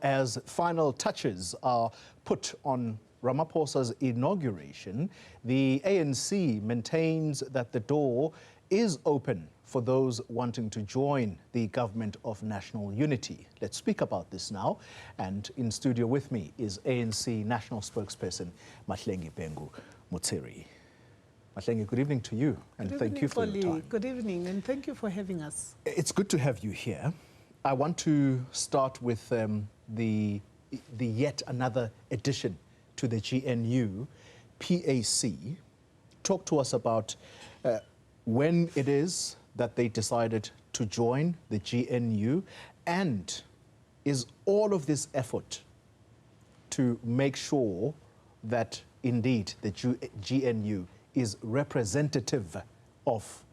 as final touches are put on Ramaphosa's inauguration, the ANC maintains that the door is open for those wanting to join the government of national unity. Let's speak about this now. And in studio with me is ANC national spokesperson Mahlengi Bhengu-Motsiri. Mahlengi, good evening to you, and thank you for your time. Good evening, and thank you for having us. It's good to have you here. I want to start with the yet another addition to the GNU PAC. Talk to us about when it is that they decided to join the GNU, and is all of this effort to make sure that indeed the GNU is representative of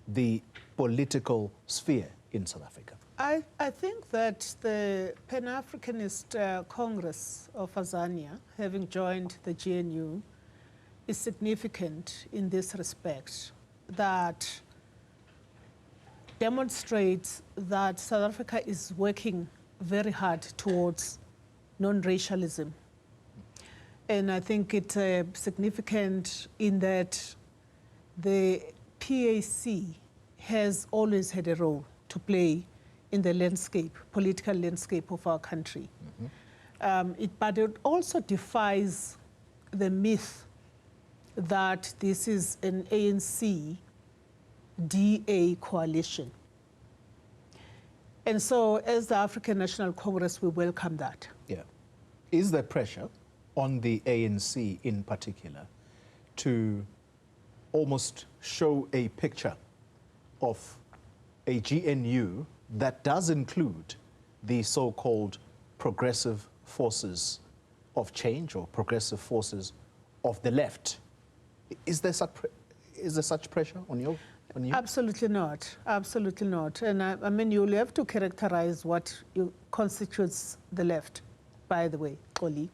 the political sphere in South Africa? I think that the Pan-Africanist Congress of Azania, having joined the GNU, is significant in this respect, that demonstrates that South Africa is working very hard towards non-racialism. And I think it's significant in that the PAC has always had a role to play in the landscape, political landscape of our country. But it also defies the myth that this is an ANC-DA coalition. And so as the African National Congress, we welcome that. Yeah. Is there pressure on the ANC in particular to almost show a picture of a GNU that does include the so-called progressive forces of change or progressive forces of the left? Is there such pressure on you? Absolutely not. Absolutely not. And I mean, you'll have to characterize what constitutes the left, by the way, Xoli.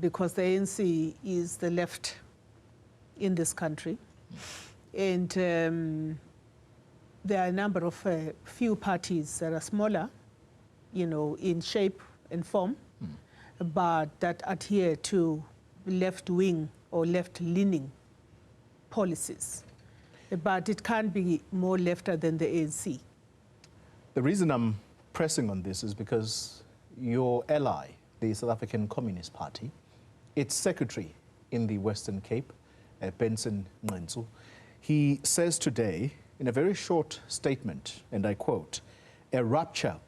Because the ANC is the left in this country. And there are a number of few parties that are smaller, you know, in shape and form, but that adhere to left-wing or left-leaning policies. But it can't be more lefter than the ANC. The reason I'm pressing on this is because your ally, the South African Communist Party, its secretary in the Western Cape, Benson Ngqentsu, he says today, in a very short statement, and I quote, "A rupture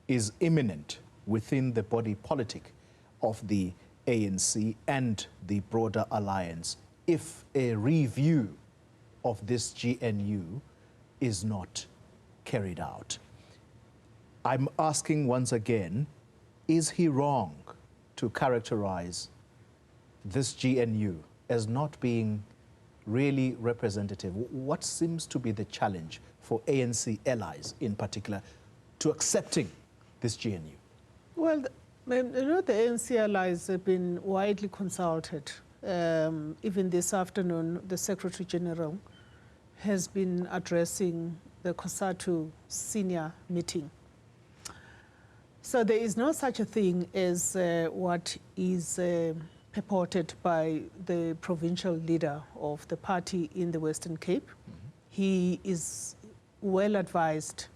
is imminent within the body politic of the ANC and the broader alliance if a review of this GNU is not carried out." I'm asking once again, is he wrong to characterize this GNU as not being really representative? What seems to be the challenge for ANC allies in particular to accepting this GNU? Well, you know, the ANC allies have been widely consulted. Even this afternoon, the Secretary General has been addressing the COSATU senior meeting. So there is no such a thing as what is purported by the provincial leader of the party in the Western Cape. He is well advised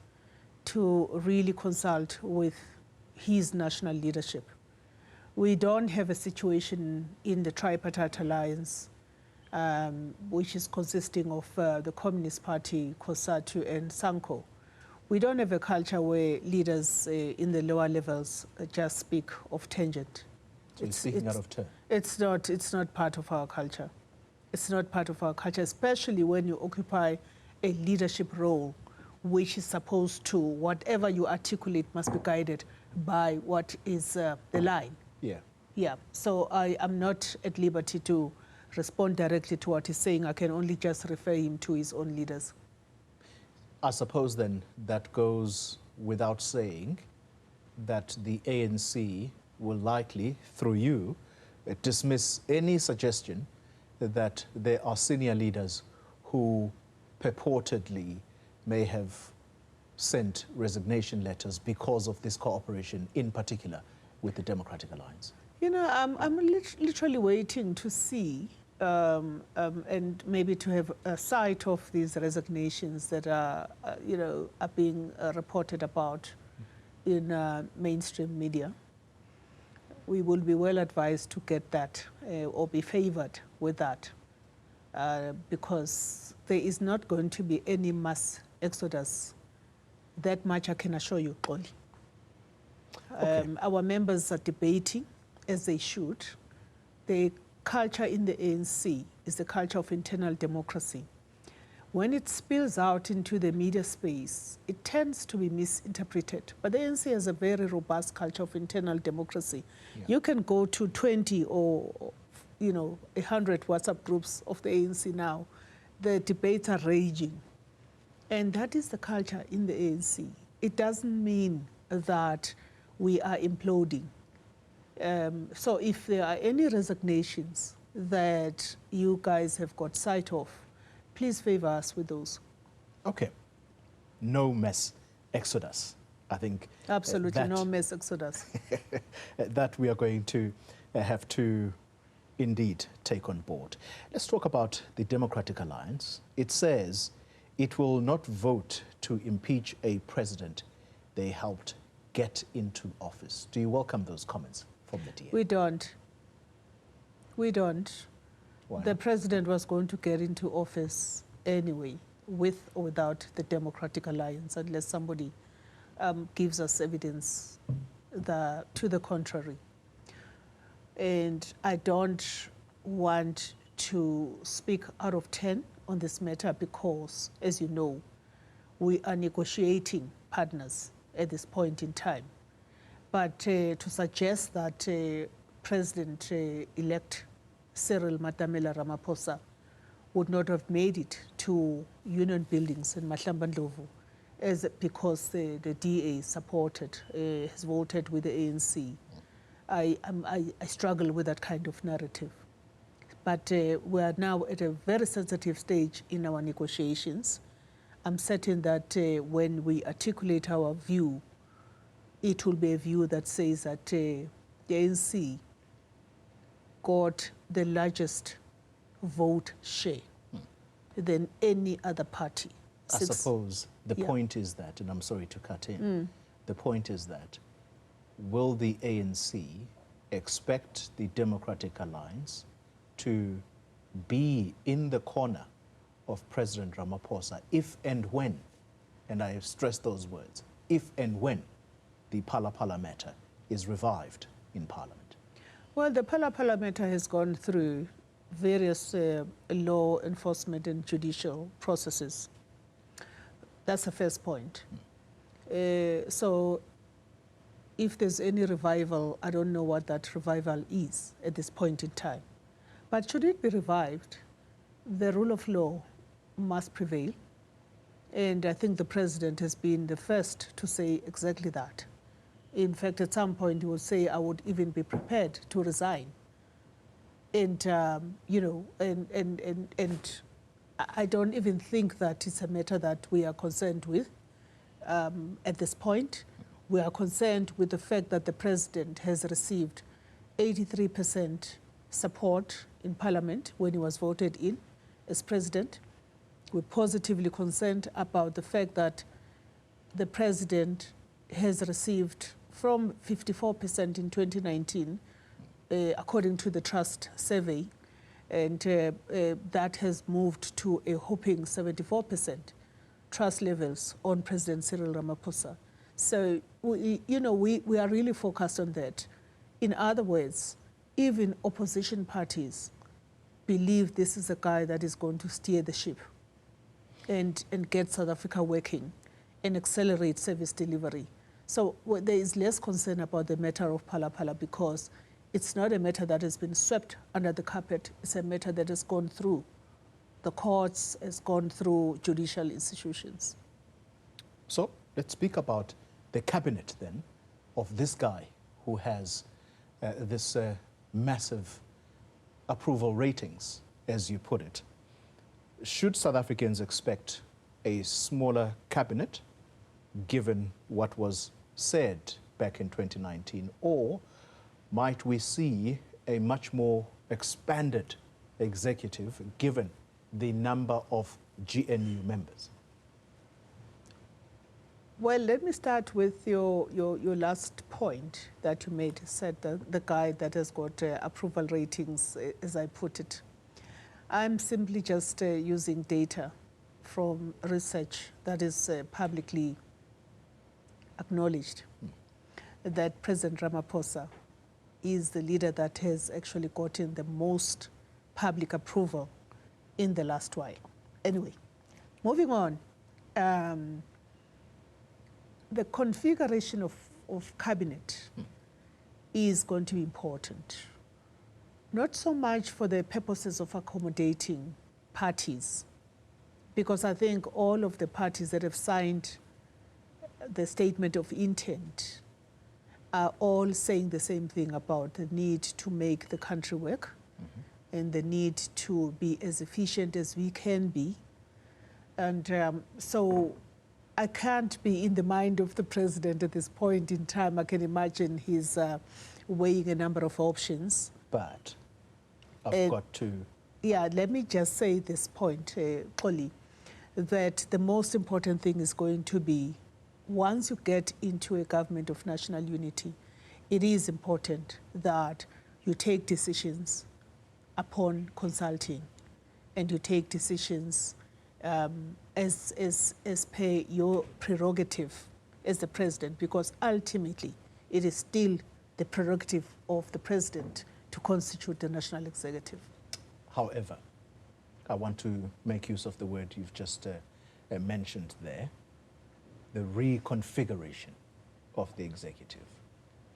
to really consult with his national leadership. We don't have a situation in the tripartite alliance, which is consisting of the Communist Party, COSATU, and SANCO. We don't have a culture where leaders in the lower levels just speak of tangent. So you're speaking out of turn? It's not part of our culture. It's not part of our culture, especially when you occupy a leadership role, which is supposed to, whatever you articulate must be guided by what is the line. Yeah. Yeah, so I am not at liberty to respond directly to what he's saying. I can only just refer him to his own leaders. I suppose then that goes without saying that the ANC will likely, through you, dismiss any suggestion that there are senior leaders who purportedly may have sent resignation letters because of this cooperation, in particular with the Democratic Alliance? You know, I'm literally waiting to see and maybe to have a sight of these resignations that are, are being reported about in mainstream media. We will be well advised to get that or be favored with that because there is not going to be any mass exodus. That much I can assure you, Xoli. Okay. Our members are debating, as they should. The culture in the ANC is the culture of internal democracy. When it spills out into the media space, it tends to be misinterpreted. But the ANC has a very robust culture of internal democracy. Yeah. You can go to 20 or 100 WhatsApp groups of the ANC now. The debates are raging. And that is the culture in the ANC. It doesn't mean that we are imploding. So if there are any resignations that you guys have got sight of, please favor us with those. Okay. No mass exodus, I think. Absolutely, no mass exodus. That we are going to have to indeed take on board. Let's talk about the Democratic Alliance. It says it will not vote to impeach a president they helped get into office. Do you welcome those comments from the DA? We don't. We don't. Why? The president was going to get into office anyway, with or without the Democratic Alliance, unless somebody gives us evidence to the contrary. And I don't want to speak out of 10 on this matter because, as you know, we are negotiating partners at this point in time. But to suggest that President-elect Cyril Ramaphosa would not have made it to union buildings in Mahlengi because the DA supported, has voted with the ANC. I struggle with that kind of narrative. But we are now at a very sensitive stage in our negotiations. I'm certain that when we articulate our view, it will be a view that says that the ANC got the largest vote share than any other party. I suppose the point is that, and I'm sorry to cut in, the point is that will the ANC expect the Democratic Alliance to be in the corner of President Ramaphosa if and when, and I stress those words, if and when the Phala matter is revived in Parliament? Well, the Phala matter has gone through various law enforcement and judicial processes. That's the first point. So if there's any revival, I don't know what that revival is at this point in time. But should it be revived, the rule of law must prevail. And I think the president has been the first to say exactly that. In fact, at some point he will say, I would even be prepared to resign. And, and I don't even think that it's a matter that we are concerned with at this point. We are concerned with the fact that the president has received 83% support in Parliament when he was voted in as president. We're positively concerned about the fact that the president has received from 54% in 2019, according to the Trust survey, and that has moved to a whopping 74% trust levels on President Cyril Ramaphosa. So, we are really focused on that. In other words, even opposition parties believe this is a guy that is going to steer the ship and get South Africa working and accelerate service delivery. So there is less concern about the matter of Phala because it's not a matter that has been swept under the carpet. It's a matter that has gone through the courts, has gone through judicial institutions. So let's speak about the cabinet then of this guy who has this massive approval ratings, as you put it. Should South Africans expect a smaller cabinet given what was said back in 2019? Or might we see a much more expanded executive given the number of GNU members? Well, let me start with your last point that you made, said the guy that has got approval ratings, as I put it. I'm simply just using data from research that is publicly acknowledged that President Ramaphosa is the leader that has actually gotten the most public approval in the last while. Anyway, moving on. The configuration of cabinet is going to be important, not so much for the purposes of accommodating parties, because I think all of the parties that have signed the statement of intent are all saying the same thing about the need to make the country work and the need to be as efficient as we can be. And so I can't be in the mind of the president at this point in time. I can imagine he's weighing a number of options. But I've got to... Yeah, let me just say this point, Xoli, that the most important thing is going to be, once you get into a government of national unity, it is important that you take decisions upon consulting, and you take decisions as per your prerogative as the president, because ultimately it is still the prerogative of the president to constitute the national executive. However, I want to make use of the word you've just mentioned there, the reconfiguration of the executive.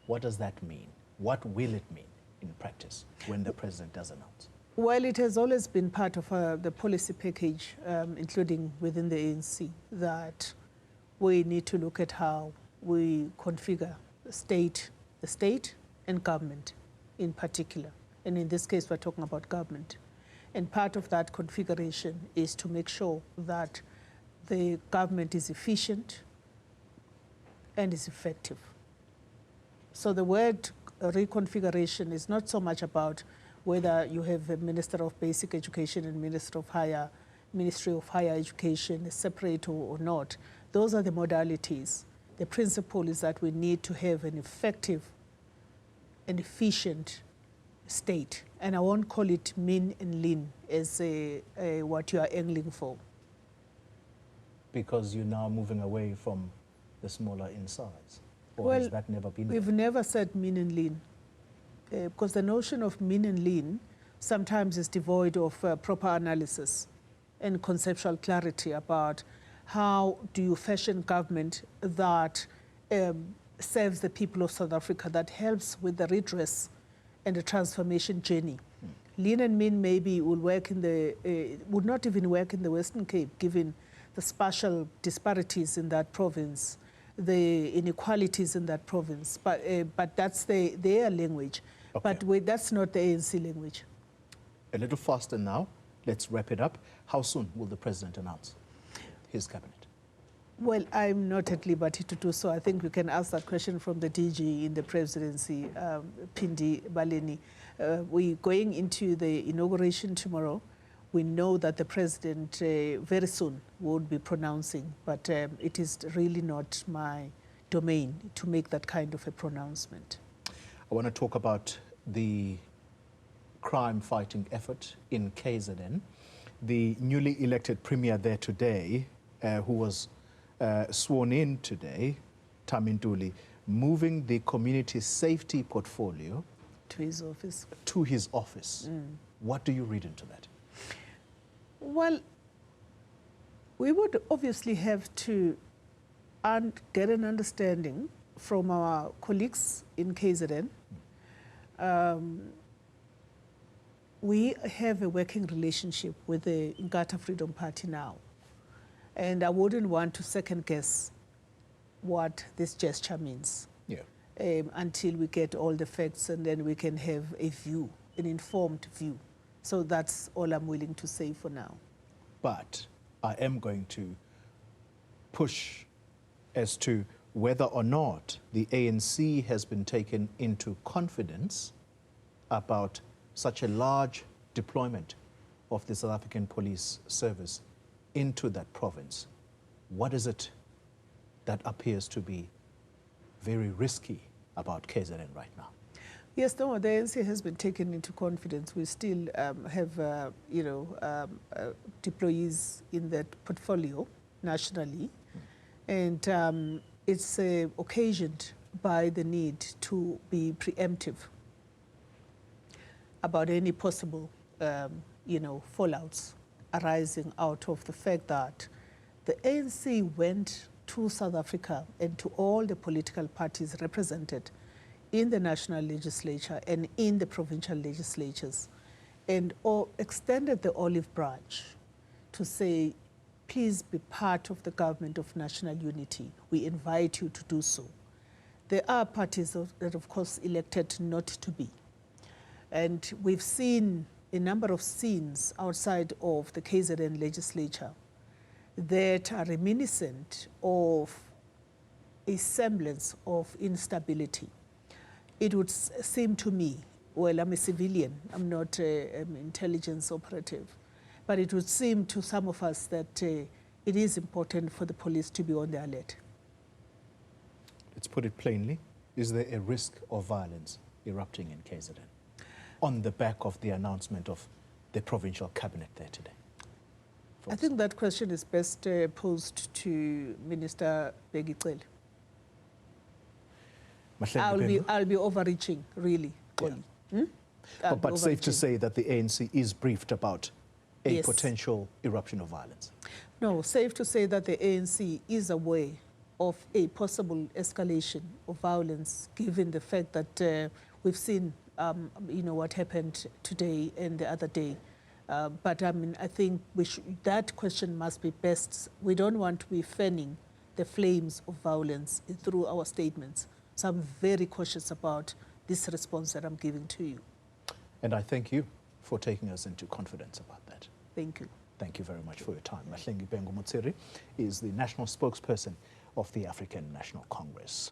What does that mean? What will it mean in practice when the president does announce? Well, it has always been part of the policy package, including within the ANC, that we need to look at how we configure the state and government in particular. And in this case, we're talking about government. And part of that configuration is to make sure that the government is efficient and is effective. So the word reconfiguration is not so much about whether you have a Minister of Basic Education and Ministry of Higher Education separate or not. Those are the modalities. The principle is that we need to have an effective and efficient state. And I won't call it mean and lean as what you are angling for. Because you're now moving away from the smaller in size? Or Well, has that never been we've there? never said mean and lean. Because the notion of mean and lean sometimes is devoid of proper analysis and conceptual clarity about how do you fashion government that serves the people of South Africa, that helps with the redress and the transformation journey. Lean and mean maybe will work in would not even work in the Western Cape, given the spatial disparities in that province, the inequalities in that province. But that's their language. Okay. But that's not the ANC language. A little faster now. Let's wrap it up. How soon will the president announce his cabinet? Well, I'm not at liberty to do so. I think we can ask that question from the DG in the presidency, Pindi Baleni. We're going into the inauguration tomorrow. We know that the president very soon will be pronouncing, but it is really not my domain to make that kind of a pronouncement. I want to talk about the crime-fighting effort in KZN. The newly elected premier there today, who was sworn in today, Tamintuli, moving the community safety portfolio To his office. To his office. What do you read into that? Well, we would obviously have to get an understanding from our colleagues in KZN. We have a working relationship with the Inkatha Freedom Party now. And I wouldn't want to second guess what this gesture means. Yeah. Until we get all the facts, and then we can have a view, an informed view. So that's all I'm willing to say for now. But I am going to push as to whether or not the ANC has been taken into confidence about such a large deployment of the South African Police Service into that province. What is it that appears to be very risky about KZN right now? Yes, no, the ANC has been taken into confidence. We still have, deployees in that portfolio nationally. And it's occasioned by the need to be preemptive about any possible, fallouts arising out of the fact that the ANC went to South Africa and to all the political parties represented in the national legislature and in the provincial legislatures, and extended the olive branch to say, please be part of the government of national unity. We invite you to do so. There are parties that, of course, elected not to be. And we've seen a number of scenes outside of the KZN legislature that are reminiscent of a semblance of instability. It would seem to me, well, I'm a civilian, I'm not an intelligence operative, but it would seem to some of us that it is important for the police to be on the alert. Let's put it plainly. Is there a risk of violence erupting in KZN on the back of the announcement of the provincial cabinet there today? I think that question is best posed to Minister Bhengu-Motsiri. I'll be overreaching, really. Yeah. But safe to say that the ANC is briefed about a potential eruption of violence? No, safe to say that the ANC is aware of a possible escalation of violence, given the fact that we've seen, what happened today and the other day. But I think that question must be best. We don't want to be fanning the flames of violence through our statements. So I'm very cautious about this response that I'm giving to you. And I thank you for taking us into confidence about that. Thank you. Thank you very much for your time. Mahlengi Bhengu-Motsiri is the national spokesperson of the African National Congress.